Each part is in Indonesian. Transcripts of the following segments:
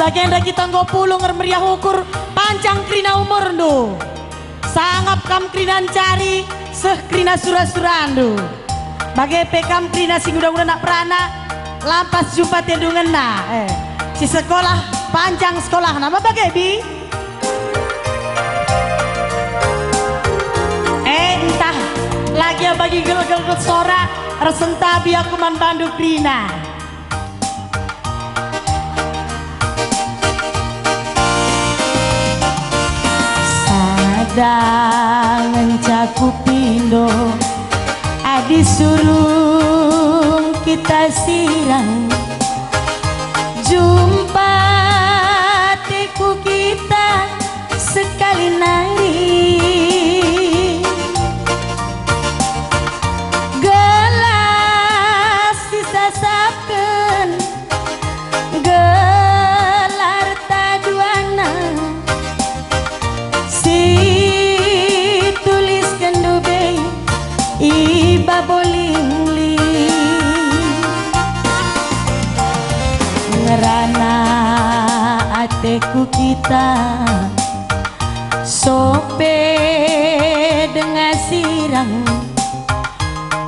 Bagian kita ngopulung meriah ukur panjang krina umur ndu. Sangap kam krinan cari seh krina surah-surandu. Bagai pekam krina sing udah nak perana lampas jumpa tendungan na. Si sekolah panjang sekolah nama bagai bi. Entah lagi bagi gel-gel sora resentabi aku man bandu krina. Sadang cakup pindo adi surung kita sirang jumpa teku kita sekali nari gelas disasapkan gelar taduana si tulis kendube iba bolingli ngerana ateku kita sope dengan sirang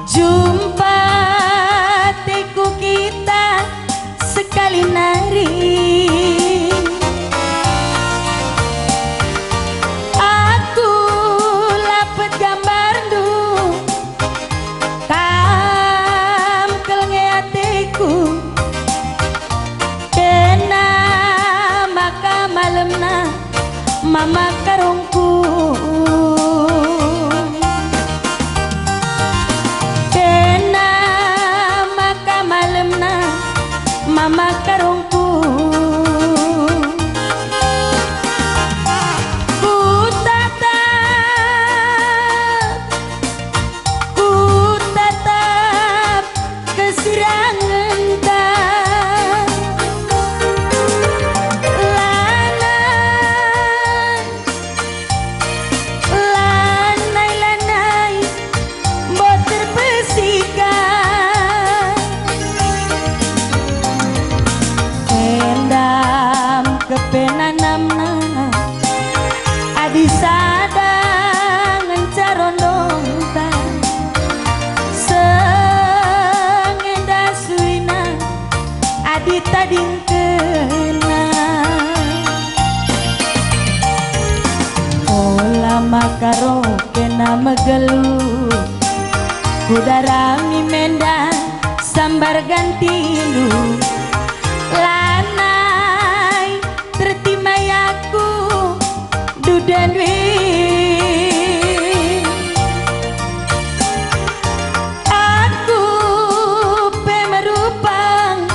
jumpa teku kita sekali nari aku lapet gambar du kam kelngeateku kena maka malemna mama karungku kena maka malemna mama karungku ku tatap kesirangan kepenanamna adi sadang encarondongta sengenda suina adi tading kena ola makaro kena megelu kudarami menda sambar ganti lu lanai tertimai aku dudan aku pemerupang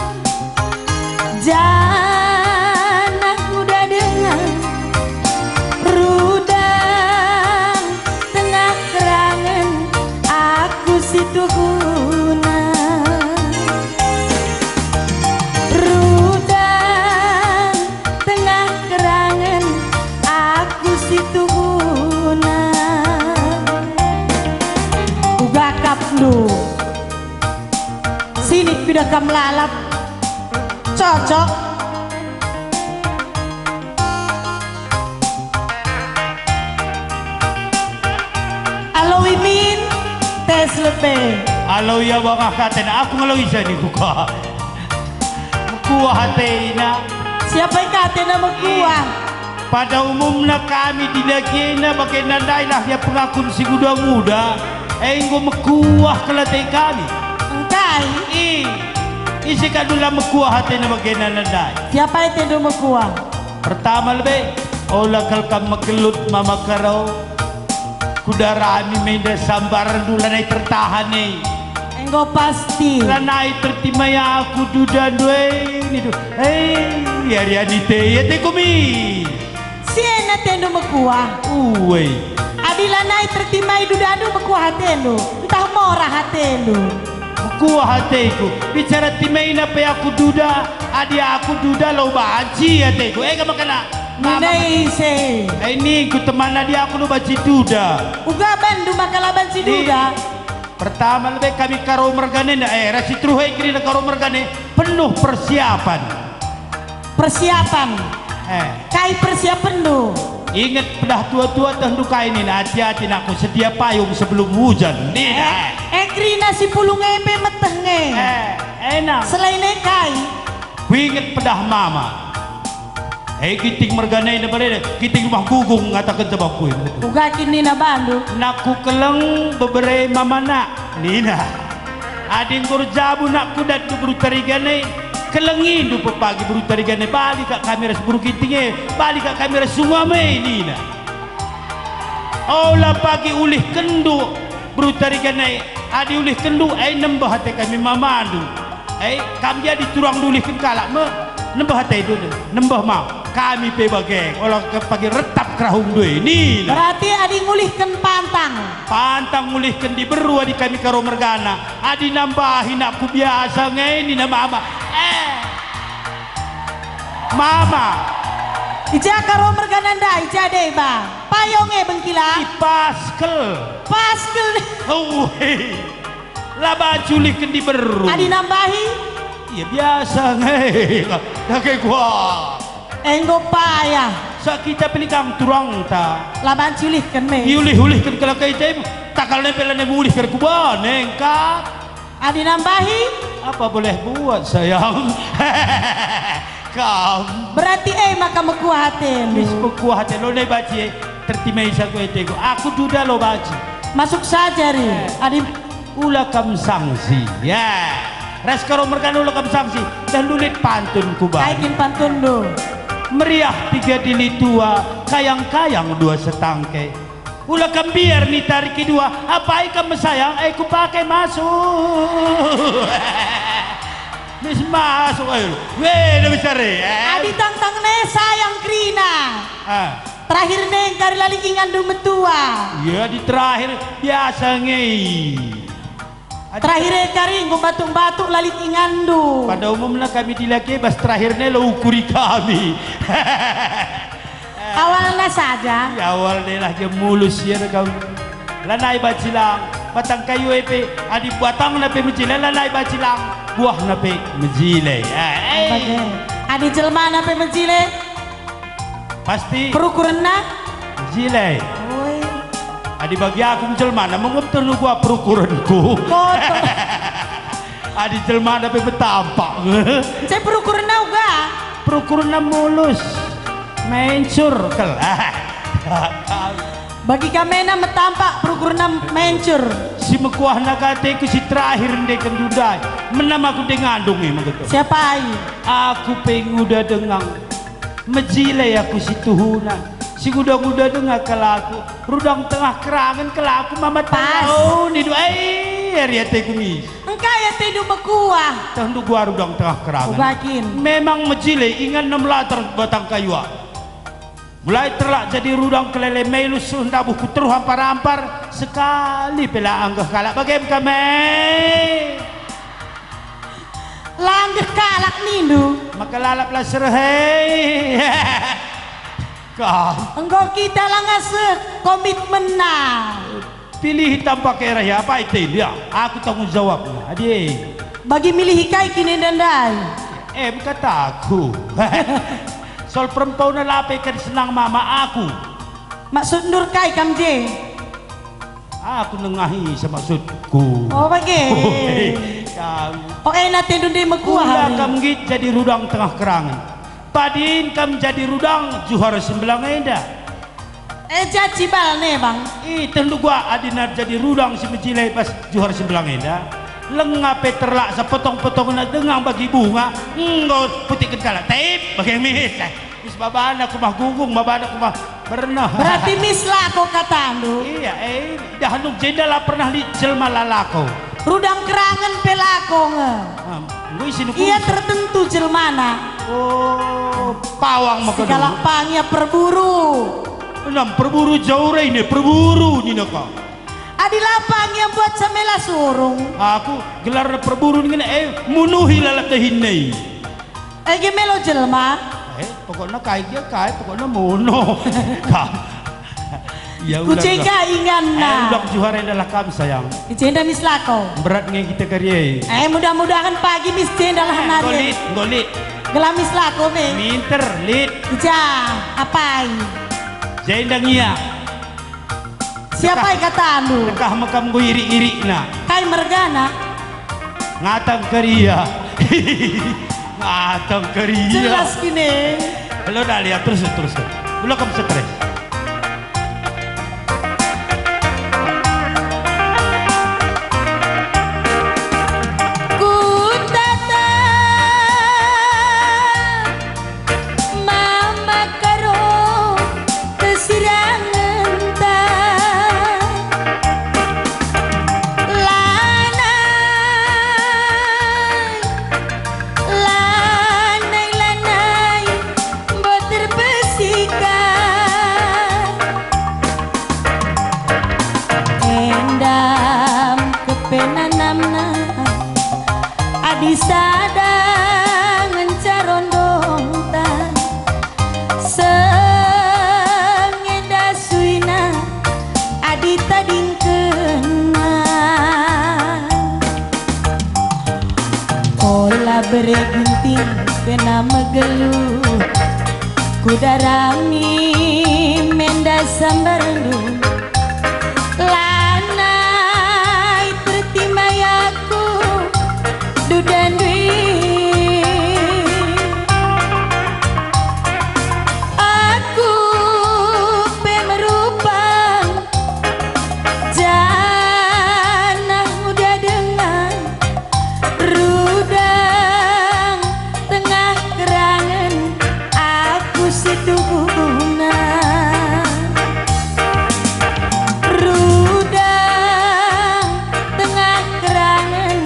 jana kuda dengan rudang tengah kerangan aku situ guna sini pindah kam lalap cocok alo imin tes lebih alo ya bang katen aku ngalau isa ni kuka kuah hatena siapa yang katena mekuah pada umumnya kami tidak kena pakai nandai lah ya pengakun si muda-muda enggo mekuah kelatih kami engkai isi kadula mekuah hatena pakai nandai siapa yang tendu mekuah pertama lebih olah kalkam mekelut mama karau kudarami menda sambaran dula naik tertahan nih enggo pasti lanai tertimai aku dudan due ini tu yari adite ya tekumi siena tendu mekuah adila naik tertimai dudadu mekuah hatenu entah morah hatenu mekuah hateku bicara timai na pe aku duda adi aku duda lo banci hateku kamu kena Minai se. Ini ku teman dia aku lu baci duda. Uga bandu makalaban si duda. Pertama lebih kami karo mergane rasi truhe kiri karo mergane penuh persiapan. persiapan. Kai persiapan do. Ingat pedah tua-tua tentu kai ini hati-hati aku sedia payung sebelum hujan. Krina si pulung epe metenge. Enak. Selain kai. Ingat pedah mama. Kiting merganai na bare, kiting rumah gugung ngatakan tebak kuy. Uga kini na bandu. Naku keleng bebere mama nak. Nina. Ading kurjabu nak kudat tu buru tarigane. Kelengin du pagi buru tarigane balik ka kamera buru kitinge, balik ka kamera sungame Nina. Ola pagi ulih kendu buru tarigane, adi ulih kendu nembah hati kami mamandu. Kami jadi turang dulih kenkalak me nembah hati itu nembah mau kami pe bageng olah pagi retap kerahung dua ini berarti adi ngulihkan pantang ngulihkan di beru adi kami karo mergana adi nambahin aku biasa ngeni na mama mama ija karo mergana nda ija deh bang payonge bengkila paskel laba culihkan di beru adi nambahi iya biasa ngeh kayak gua enggo payah sa kita pelikang turang ta laban culihkan me diulih-ulihkan kalau kayak itu takal nempelan mulih ke kuban nengka adi nambahi apa boleh buat sayang kam berarti maka mekuatin mis mekuatin lo ne baci tertimai sa ko itu aku duda lo baci masuk saja ri adi ulah kam sanksi ya ras karo merkan ulah kam sanksi dan lulit pantun kuban aikin pantun do meriah 3 dili tua kayang-kayang 2 setangke ulah kambiar nih tarik kedua apa kamu sayang ku pakai masuk mis masuk ayo weh besar adi tang ne sayang krina terakhir neng kari lali ingan do metua iya di terakhir biasa ngei terakhir kari nggo batuk-batuk lalit ingandu pada umumnya kami dilaki bas terakhirnya lo ukuri kami awalnya saja ya awalnya lah dia mulus ya kau lanai bacilang batang kayu epe adi batang nape menjile lanai bacilang buah nape menjile adi jelma nape menjile pasti perukuranna menjile adi bagi aku jelmana mengeter lu gua perukuranku adi jelmana pe betampak saya perukuran uga perukuran mulus mencur kelah bagi kamena metampak perukuran mencur si mekuah nakate ku si terakhir ndek kendudai menama aku dengandung begitu siapa aku penguda dengang mejile aku si tuhunan si guda-guda dengar kelaku rudang tengah kerangan kelaku mama tahu ni dua ya teh kumis engkau ya teh du mekuah tentu gua rudang tengah kerangan ubakin memang mejile ingat 6 latar batang kayu mulai terlak jadi rudang kelele melu sundabuh ku teruh hampar-hampar sekali pela anggah kalak bagaimana kami langgeh kalak nindu maka lalap lah serhei enggak kita lah ngasih komitmen pilih tanpa kira ya apa itu dia aku tanggung jawab adik bagi milih kai kini dandai kata aku soal perempuan lapekan senang mama aku maksud nur kai kamje aku nengahi semaksudku nanti dundi mekuah kamu jadi rudang tengah kerangan padin kamu jadi rudang juara sembelang enda jadi bal nih bang tentu gua adinar jadi rudang si mejile pas juara sembelang enda lengape terlak sepotong-potong na dengang bagi bunga enggak putih kentala tape bagi mis babana aku mah gugung babana aku mah pernah berarti mis lako kata lu iya dah handuk jendela pernah li jelma lalako rudang kerangan pelako iya tertentu jelmana pawang maka segala pangnya perburu perburu jauh ini perburu ni naka adi lapang yang buat samela surung aku gelar perburu ni munuhi lalat hinai gemelo jelma pokoknya kai pokoknya mono ya kucing ingan udah juara adalah kamu sayang jenda mislako beratnya kita karya mudah-mudahan pagi mis jenda lah golit Gelamis lah kome. Minter lit. Ja, apai? Jendang iya. Siapa yang kata anu? Dekah makam gue iri-iri na. Kai mergana. Ngatang keria. Ngatang keria. Jelas gini. Lo dah lihat terus. Belum kamu stres. Disadang ngencarondontan sengeda suina adita dingkena pola beregunting kena megelu kudarami menda sambarendung lanai tertimayaku dudan dwi aku pemerupang jana udah dengan rudang tengah kerangan aku situhuna rudang tengah kerangan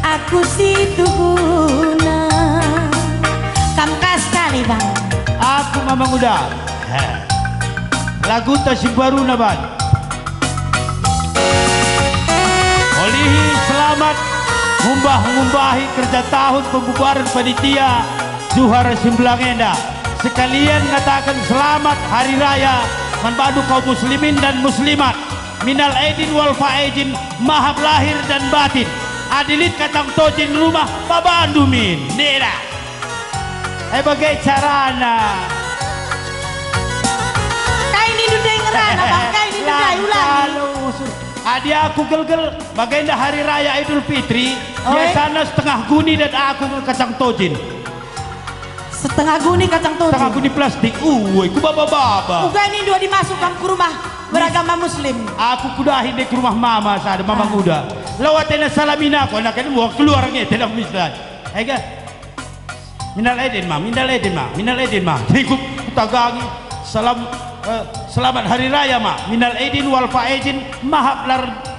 aku situhuna kamkas kali bang Aku mamang udah. Lagu tasik baru naban. Olihi selamat ngumbahi kerja tahun pembubaran panitia Zuhar Simblangenda. Sekalian ngatakan selamat hari raya manpadu kaum muslimin dan muslimat. Minal aidin wal faizin, maha lahir dan batin. Adilit katang tojin rumah babandumin. Nera. Bagai carana. kai ni dudai ngerana bang kai ni dudai ulang Adi aku gel-gel baginda hari raya Idul Fitri. Oh, Biasanya setengah guni dan aku kacang tojin. setengah guni kacang Setengah toji guni plastik. Ku baba-baba. uga ini dua dimasukkan ke rumah beragama muslim Aku kudahin di rumah mama sada mama kuda. Lawatena salamina ko nak mau keluar nge dalam mislan. Ega. Minal aidin ma. Iku tagangi selamat hari raya ma. Minal aidin wal faizin maha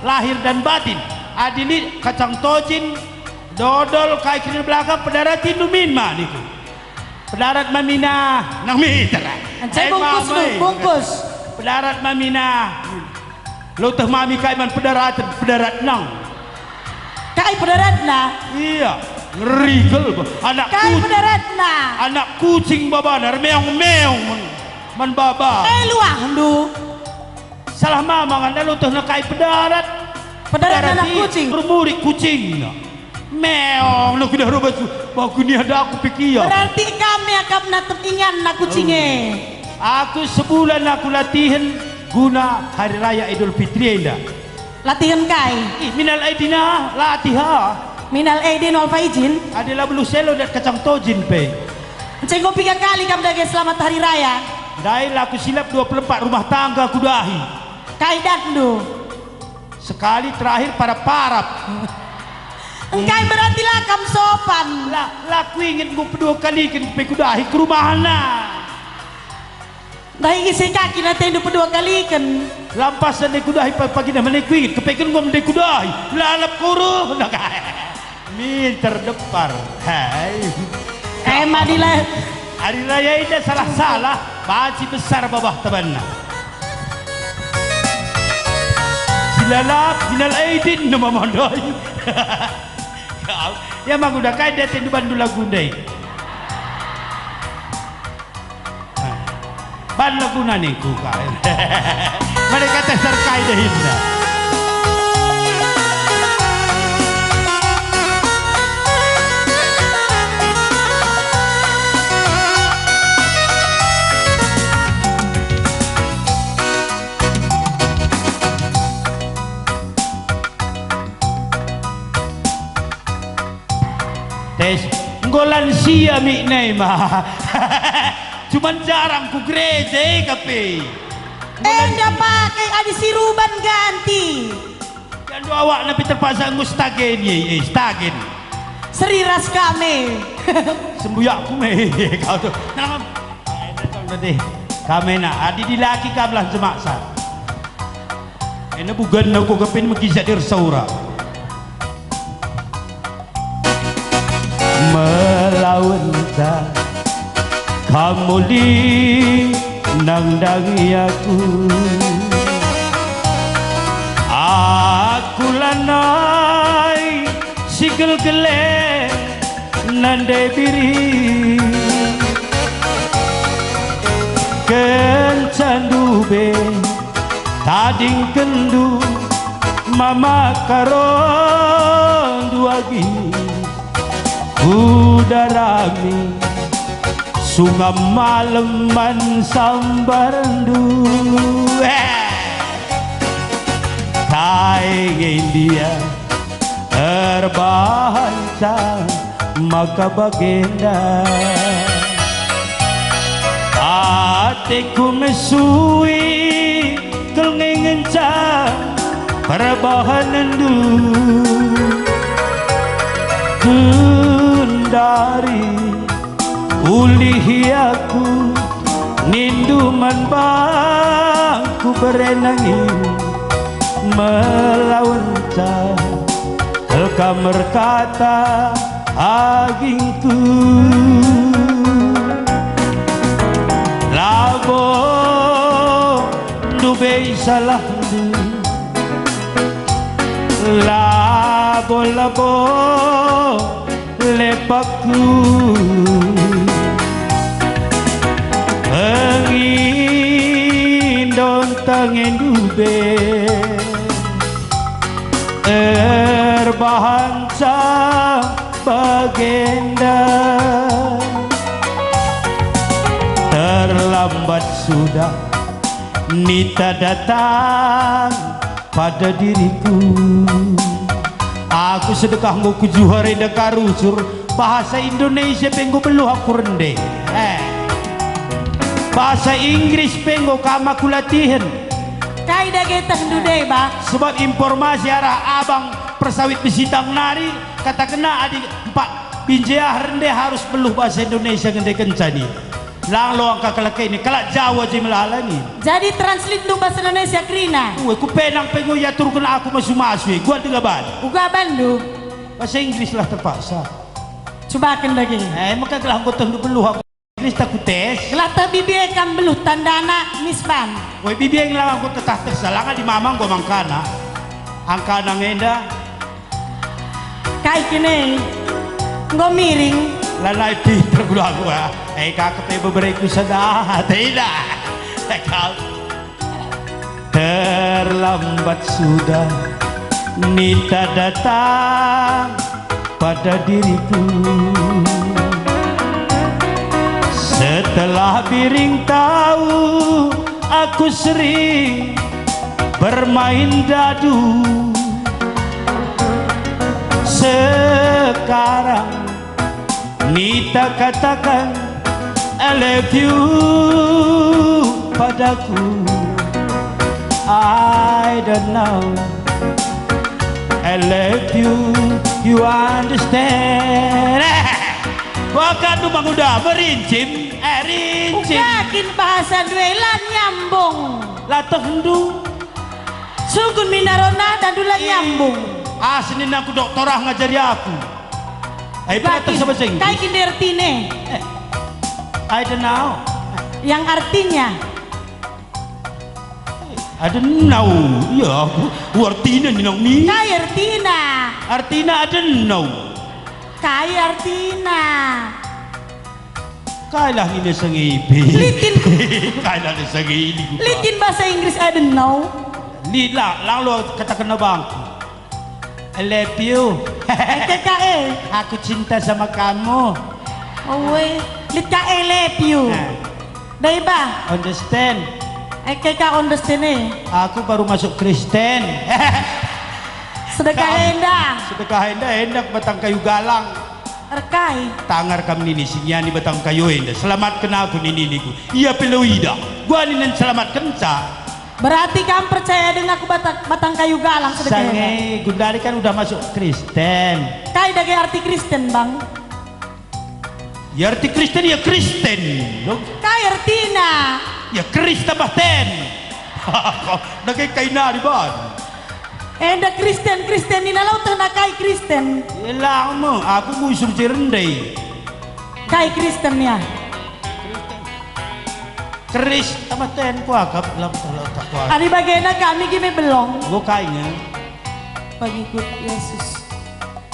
lahir dan batin. Adili kacang tojin dodol kai kiri belakang pedaratin numin ma niku. Pedarat mamina nang mitra. Ancai bungkus lu, bungkus. Pedarat mamina. Lo teh mami kai man pedarat nang. Kai pederatna, Iya, ngeri gel anak kai kucing. pederatna. Anak kucing babanar meong man baba. Luang du. Salah mama kan lo teh kai pedarat. Pederat anak kucing. Rumuri kucing. Meong lo kudah robot. Baku ni ada aku pikir. Berarti kami akan natep ingan nak kucingnya. Aku sebulan aku latihan guna hari raya Idul Fitri indah. Latihan kai. Minal aidina latiha. Minal aidin wal faizin. Adalah belu selo dan kacang tojin pe. Encing 3 kali kamu dage selamat hari raya. Dai laku silap 24 rumah tangga aku dahi. Kai dandu. Sekali terakhir pada parap. Engkai berarti lah kamu sopan. Laku ingin gue kedua kali kan pe kudahi ke rumahna. Dah isi kaki nanti hidup 2 kali kan. Lampasan de kudahi pagi dah menek ingin kepekan gue mendek kudahi. Lalap kuru. Meter depar. Hai. Madilah. Hari raya ini salah-salah. Baci besar babah tabanna. Silalap minal aidin nama mandai. Ya mang udah kaya dia tendu bandu lagu deh. Ban lagu nani ku kaya. Mereka terserkai deh hinda. Nggolan sia mi mah. Cuman jarang ku gereja kape. Enda pakai adi siruban ganti. Kan awak nabi terpaksa ngustagen ye, stagen. Seriras kami. Sembuyak ku me kau tu. Nama nanti kami nak adi di laki kablah semaksa. Ini bukan aku kepin mengkisah dirsaura. Melawan tak kamu di nangdangi aku lanai sigel gele nande biri kencandu be tading kendu mama karon duagi udarami sungai maleman sambarandu ingin dia terbahansa maka bagenda hatiku mesui kelngengenca perbahanandu dari ulih aku ninduman bangku berenangin melawan Helka berkata agingku labo dubei salah labo lepakku angin dontangin dubei terbahansa bagenda terlambat sudah nita datang pada diriku aku sedekah ngoku juhari dekarusur bahasa Indonesia penggo beluh aku rende bahasa Inggris penggo kamaku latihan kaida kita hendude ba sebab informasi arah abang persawit besitang nari kata kena adik 4 binjaya rende harus peluh bahasa Indonesia gede kencani lang lo angka kelake ini kelak Jawa jimelalani jadi translate lu bahasa Indonesia krina ku penang pengo ya turun aku masu gua dengaban uga bandu bahasa Inggris lah terpaksa cobakan lagi maka kelah aku tendu peluh aku Inggris takut tes gelata bibi kan beluh tandana misban woi bibi yang lang aku tetah tersalangan di mamang gua mangkana angkana ngenda kai kini nggo miring lalai pinter gula gua kakak beberapa sadah tidak kau terlambat sudah nita datang pada diriku setelah biring tahu aku sering bermain dadu sekarang Nita katakan I love you padaku I don't know I love you you understand Wakan dumang udah berincim rincim ugakin bahasa duelan nyambung latah hendu sunggun minarona dan dula nyambung asinin aku doktorah ngajari aku ayo pelatih sama sing kai kini artine I don't know yang artinya I don't know ya artinya nih nong nih kai artina I don't know kai artina kailah ini sengipi litin kailah ini sengipi litin bahasa Inggris I don't know lila lalu katakan bangku I love you KKE aku cinta sama kamu oh we lit KE love you dai ba understand KK understand aku baru masuk Kristen sedekah endah sedekah hendak batang kayu galang Rekai. Tangar kam nini singyani batang kayo inda. Selamatkan aku nini niku. Iya peluida. Gua nini selamatkan sa. Berarti kamu percaya dengan aku batang kayu galang sedekah. Sange Gundari kan udah masuk Kristen. Kai dage arti Kristen bang. Ya arti Kristen ya Kristen. Kai artina. Ya Krista bahten. Dage kaina di ban. Enda Kristen ni nalau teh kai Kristen. Elang mo, aku musuh cirendai. Kai Kristen ya. Keris tamaten ku agak lam tak kuat. Ari bagena kami gime belong. Gua kainya. Pengikut Yesus.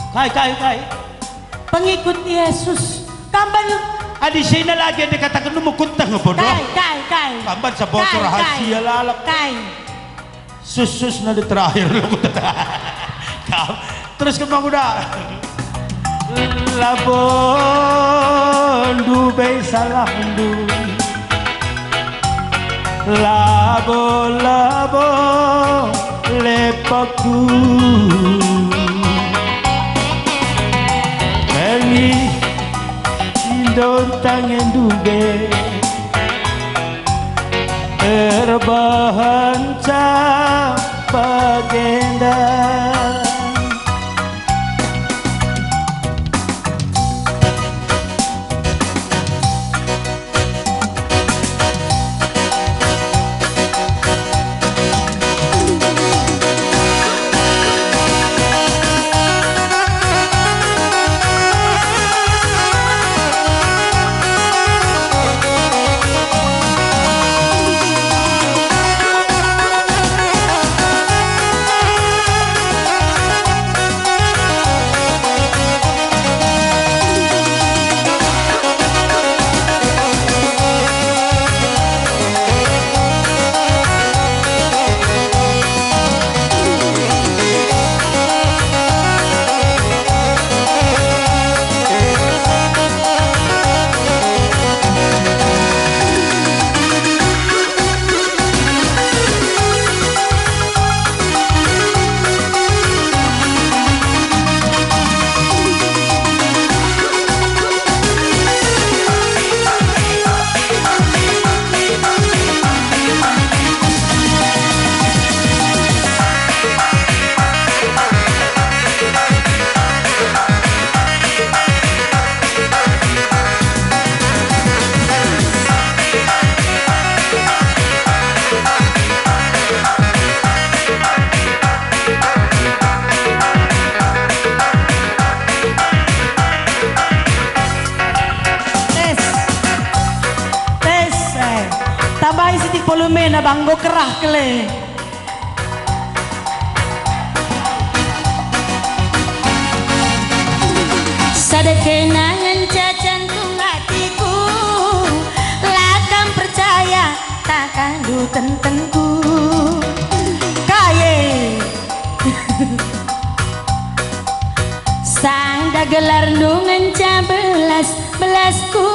Kai. Pengikut Yesus. Kamban Adi sini lagi dikatakan lu mau kuntang bodoh. Kai. Kamban sa bocor rahasia lalap. Kai. Sus na di terakhir lu terus kemang udah labon du be salah du labo lepaku kali indon tangan du be terbahan bagenda tambahin sitik volume na banggo kerah kele. Sadekenangan cacantung hatiku, lakam percaya takkan du tentenku. Kaye sang dagelar nungan belasku,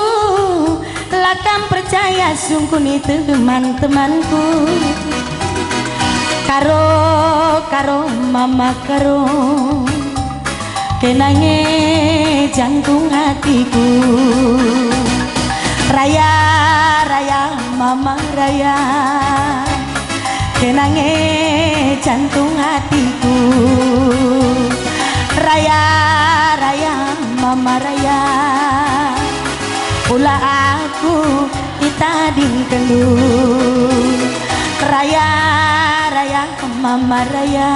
lakam percaya sungguh itu teman-temanku. Karo mama karo kenange jantung hatiku. Raya mama raya kenange jantung hatiku. Raya mama raya pula aku itading kendu. Raya mama raya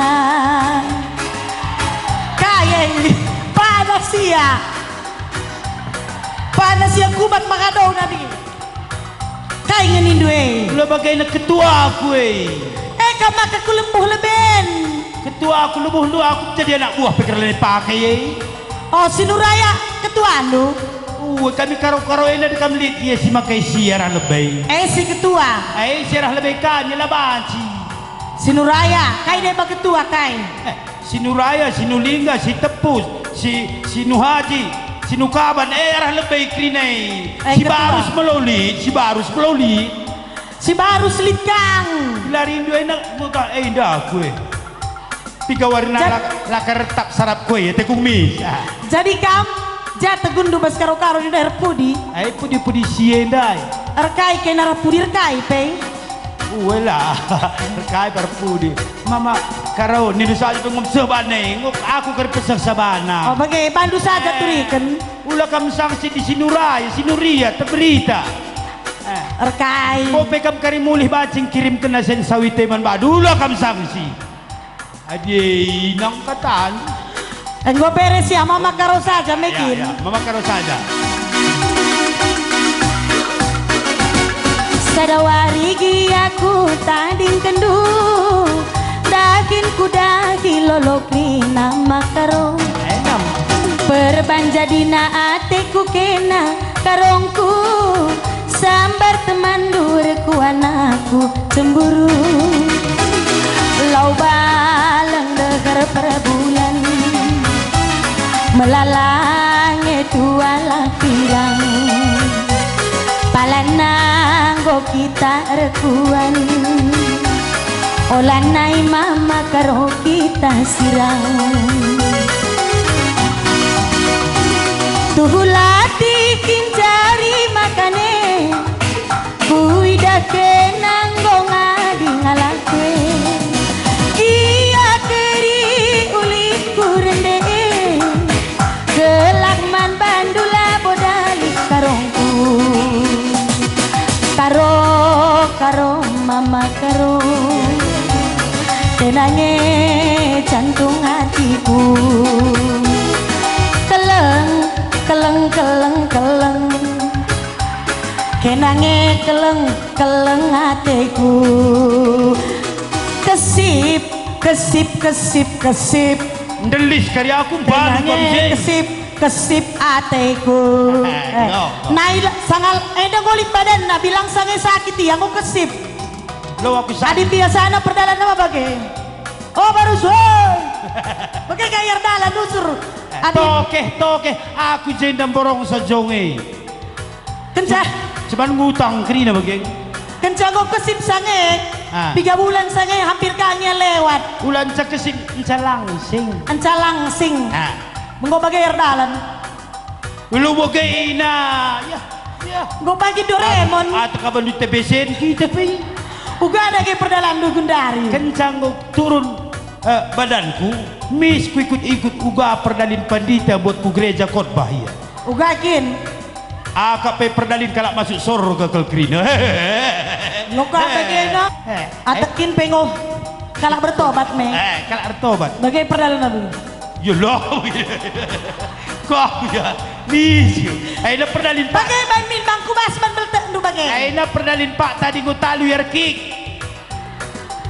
panas ya kubat makadaw nabi kay nganin dwe lo bagay na ketua aku kamaka kulembuh leben ketua aku lebuh lu aku jadi anak buah pikir lele pakai oh sinuraya ketua lu kami karo-karo ini di kami lihat iya si makai siarah lebay si ketua siarah lebay kan nyelabanci sinuraya kay deba ketua kay sinuraya sinulingga si tepus si nuhaji si nukaban arah lebay krinay si barus litkang larin dua enak muka indah kue tiga warna lakar retak sarap kue ya tekung mis jadi kam jatuh gundu bas karo-karo di daerah pudi. Ai pudi siendai. Erkai ke nara pudi erkai pe. Wala, kai berpudi. Mama karo ni dosa itu ngom sabana, ngok aku ker pesak sabana. Oh bagai bandu saja turikan. Ulah kam sanksi di Sinuria terberita. Erkai. Ko pekam kari mulih bacing kirim kena sen sawite man badu ulah kam sanksi. Adi nang katan. Enggo beres ya mama karo saja mekin. Ya, mama karo saja. Sadawari aku tanding kendu dakin kuda hilolokri nama karo Enam. perbanja dina ateku kena karongku sambar teman durku anakku cemburu lau balang degar per bulan melalang dua pirang palananggo kita rekuan olanai mama karo kita sirang tuhulati kincari makane kuidake nanggo ngadi ngalakwe iya keri uliku rende gelakman bandula bodali karongku karo mama karo tenange jantung hatiku keleng kenange keleng hatiku kesip Ndelis kari aku baru kenange kesip hatiku naik sangal golip badan na bilang sange sakit ya aku kesip lo aku sakit. adi biasa na perdalan nama bagai oh baru suai bagai gayar dalan nusur Toke aku jendam borong sa jonge. kencah Cuman ngutang kerina bageng. kencah kok kesip sange 3 bulan sange hampir kanya lewat Ulan sa kesing langsing. anca langsing menggo bagai air dalan Ulu bagay na. Ya. go bagi Doraemon Ato ka ba ni tebesen kita pa. uga ada ke perdalan dugundari Kencang ko turun badanku. Mis ku ikut uga perdalin pandita buat ku gereja khotbah ya. uga kin Aka pe perdalin kalak masuk surga kal kerina. loka bagena atakin pengo kalak bertobat me Kalak bertobat. bagai perdalan nabi Yalah. Kau ya. Bis. Ay na perdalin pak. bagai banmin bangku basman beltendu bagai Ay na perdalin pak tadi ko talu yarkik.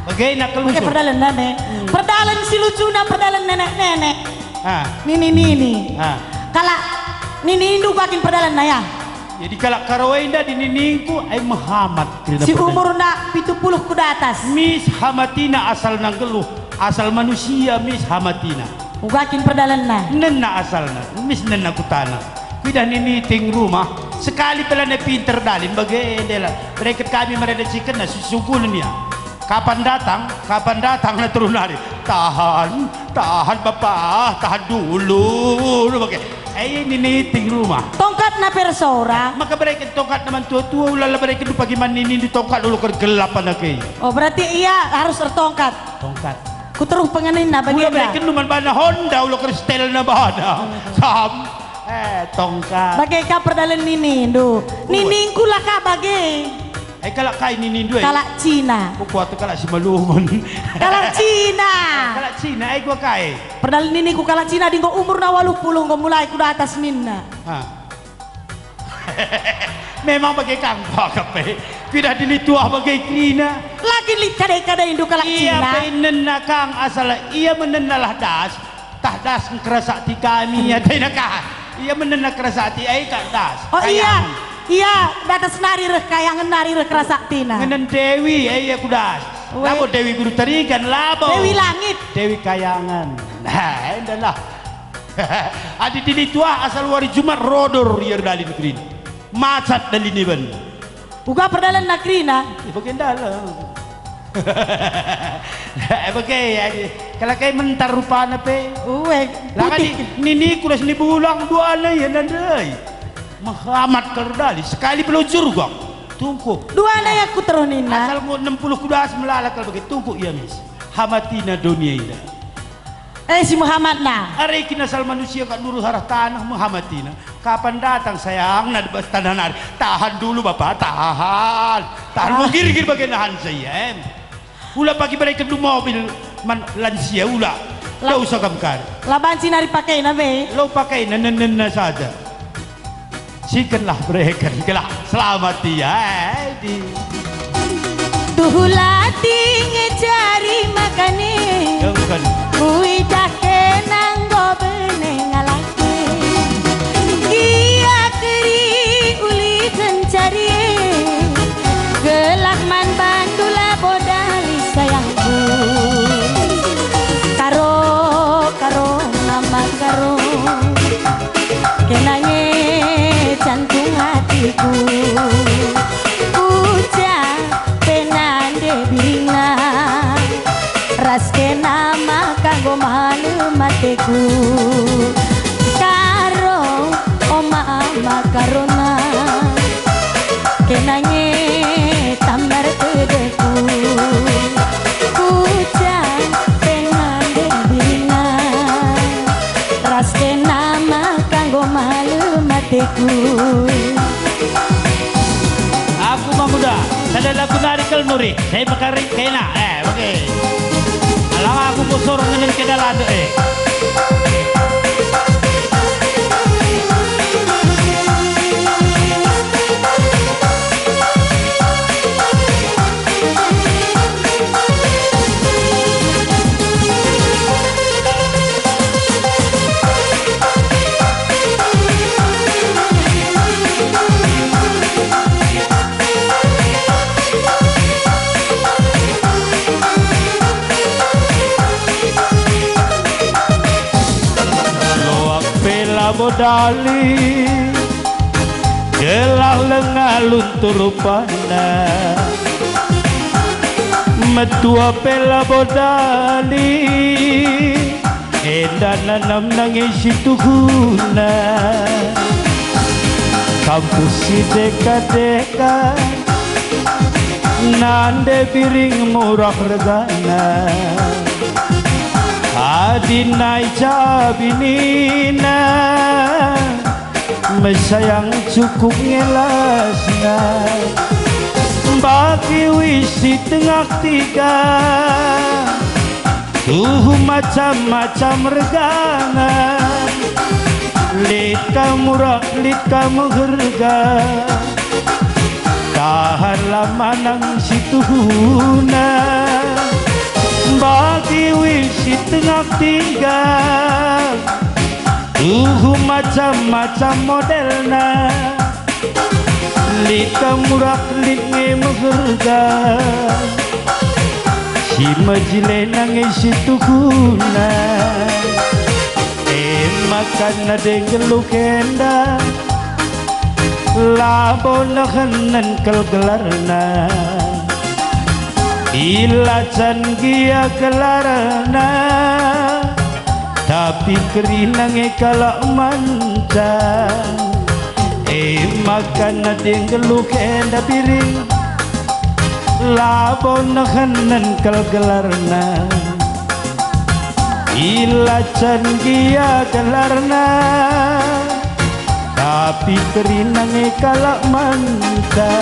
Bagay na bagai kalusot. perdalan nane perdalan si lucu na perdalan nenek-nenek Ah. nini kalak nini indu bakin perdalan na ya Jadi kalak karawai na dininingku ay Muhammad. si umur na 70 ku atas Miss Hamatina asal ng geluh. Asal manusia Miss Hamatina. ugakin perdalan na Nena asal na. Miss Nena kutana. Kudah niniting rumah. Sekali pala na pinter dalin. Bagay dela. Mereka kami meredaksikan na susugulan niya. Kapan datang na turun hari. Tahan bapak, tahan dulu. Bagay. Ay niniting rumah. tongkat na persora Maka mereka tongkat naman tua-tua. Ulala mereka itu pagi maninin di tongkat dulu kegelapan na kay. oh berarti iya harus tertongkat Tongkat. kuteruh pengenin na Ulah bagai mereka numan ba na Honda. Ulah kristel na ba na. Tongkat. bagai ka perdalan nini do nining kula ka bagai Ay kalak kay ninindu eh. kalak Cina Kukuha to kalak si Malungon. kalak Cina Kalak Cina ay gua kay. perdalan nini ku kalak Cina dinggo umur na 80 go mulai ku atas ninna Ha. Memang bagai kangpa kape. Tidak dilitua bagai krina. lagi li kadai-kadai indu kalak Iya Cina penenna kang asal iya menenalah das. Tah das kerasati kami ya tenaka. Iya menena kerasati ay kak das. oh iya datas nari reh kayangan nari reh kerasaktina Ngenen Dewi ay aku das. We. Labo Dewi guru tarikan labo. Dewi Langit Dewi Kayangan. Nah, endalah. Adi dili tua asal wari Jumat rodor yer dalin green. Macat dalin iban. uga perdalan na krina Bagian dalam. Oke, kalau kayak mentar rupanya pe. Uwe, Lah kan putih. ini kudas ni bulang dua alay ya nandai. Muhammad kerdali sekali pelujur gong. Tungku. Dua na aku terus nina. Asal mau 60 kudas melalak kalau begitu tungku ya mis. Hamatina dunia ini. Si Muhammad na. Hari kini asal manusia kat nuru harah tanah Muhammadina. Kapan datang sayang na di tanah nari. Tahan dulu bapak, tahan. Tahan mau gir-gir bagian nahan saya. Ula pagi mereka dulu mobil lansia ula. Lau usah kamkar. Laban sinari pakai na be. Lau pakai nana saja. Sikanlah mereka. Kelak selamat ya. Tuhulati ngecari makane. Jangan. Uidah kenang gobene ngalake. Kia keri uli kencari. Gelak man bandula bodali sayangku. Karo nama karo. Kenanye jantung hatiku. Ucap penande bina. Raske nama kanggo malu mateku. Karo oma karona. Kenanye tambar tedeku. Ucap penande bina. Raske nama kanggo malu mateku. Aku Bang Muda, saya lagu narikal nuri. Saya bakarik kena. Oke. Lama aku kusur dengan kedalado bodali gelah lengah luntur pana metua pela bodali edan nanam nangis tuhuna kampus si deka-deka nande piring murah regana adinai cabinina mesayang cukup ngelasna bagi wisi tengah tiga macam-macam regana lita murah lita mengharga tahan lama nang situhuna bagi wisi tengah tiga macam-macam modelna lita murah linge mengharga si majile nangis situhuna makan nade gelukenda labon kanan kelgelarna ilacan gia kelarana tapi kerinange kalak manca makan nade gelukenda piring labon kanan kelgelarna ilacan gia kelarna tapi kerinange kalak manca